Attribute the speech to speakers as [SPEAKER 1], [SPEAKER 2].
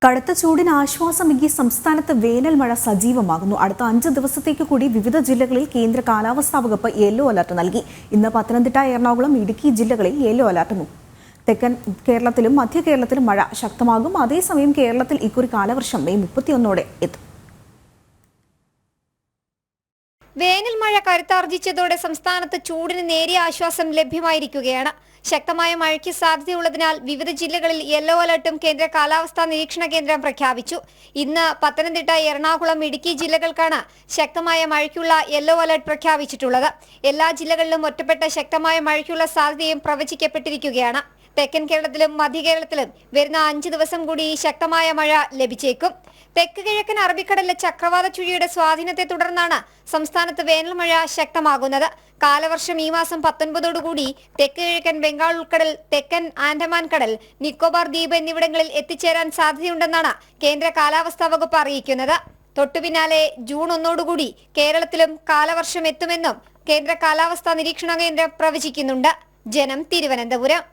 [SPEAKER 1] കടുത്ത ചൂടിന് ആശ്വാസമേകി സംസ്ഥാനത്ത് വേനൽ മഴ സജീവമാകുന്നു. അടുത്ത 5 ദിവസത്തേക്ക് കൂടി വിവിധ ജില്ലകളിൽ കേന്ദ്ര കാലാവസ്ഥാ വകുപ്പ് യെല്ലോ അലർട്ട് നൽകി. ഇന്ന് പത്തനംതിട്ട, എറണാകുളം, ഇടുക്കി ജില്ലകളിൽ യെല്ലോ അലർട്ടും. തെക്കൻ കേരളത്തിലും മധ്യ കേരളത്തിലും മഴ ശക്തമാകും. അതേസമയം കേരളത്തിൽ ഇക്കുറി കാലവർഷം മെയ് 31 എത്തും.
[SPEAKER 2] വേനൽ മഴ കരുത്താർജിച്ചതോടെ സംസ്ഥാനത്ത് ചൂടിന് നേരിയ ആശ്വാസം ലഭ്യമായിരിക്കുകയാണ്. ശക്തമായ മഴയ്ക്ക് സാധ്യതയുള്ളതിനാൽ വിവിധ ജില്ലകളിൽ യെല്ലോ അലർട്ടും കേന്ദ്ര കാലാവസ്ഥാ നിരീക്ഷണ കേന്ദ്രം പ്രഖ്യാപിച്ചു. ഇന്ന് പത്തനംതിട്ട, എറണാകുളം, ഇടുക്കി ജില്ലകൾക്കാണ് ശക്തമായ മഴയ്ക്കുള്ള യെല്ലോ അലർട്ട് പ്രഖ്യാപിച്ചിട്ടുള്ളത്. എല്ലാ ജില്ലകളിലും ഒറ്റപ്പെട്ട ശക്തമായ മഴയ്ക്കുള്ള സാധ്യതയും പ്രവചിക്കപ്പെട്ടിരിക്കുകയാണ്. തെക്കൻ കേരളത്തിലും മധ്യ കേരളത്തിലും വരുന്ന 5 ദിവസം കൂടി ശക്തമായ മഴ ലഭിച്ചേക്കും. തെക്ക് കിഴക്കൻ അറബിക്കടലിലെ ചക്രവാത ചുഴിയുടെ സ്വാധീനത്തെ തുടർന്നാണ് സംസ്ഥാനത്ത് വേനൽ മഴ ശക്തമാകുന്നത്. കാലവർഷം ഈ മാസം 19ഓടുകൂടി തെക്ക് കിഴക്കൻ ബംഗാൾ ഉൾക്കടൽ, തെക്കൻ ആൻഡമാൻ കടൽ, നിക്കോബാർ ദ്വീപ് എന്നിവിടങ്ങളിൽ എത്തിച്ചേരാൻ സാധ്യതയുണ്ടെന്നാണ് കേന്ദ്ര കാലാവസ്ഥാ വകുപ്പ് അറിയിക്കുന്നത്. തൊട്ടുപിന്നാലെ ജൂൺ 1ഓടുകൂടി കേരളത്തിലും കാലവർഷം എത്തുമെന്നും കേന്ദ്ര കാലാവസ്ഥാ നിരീക്ഷണ കേന്ദ്രം പ്രവചിക്കുന്നുണ്ട്. ജനം, തിരുവനന്തപുരം.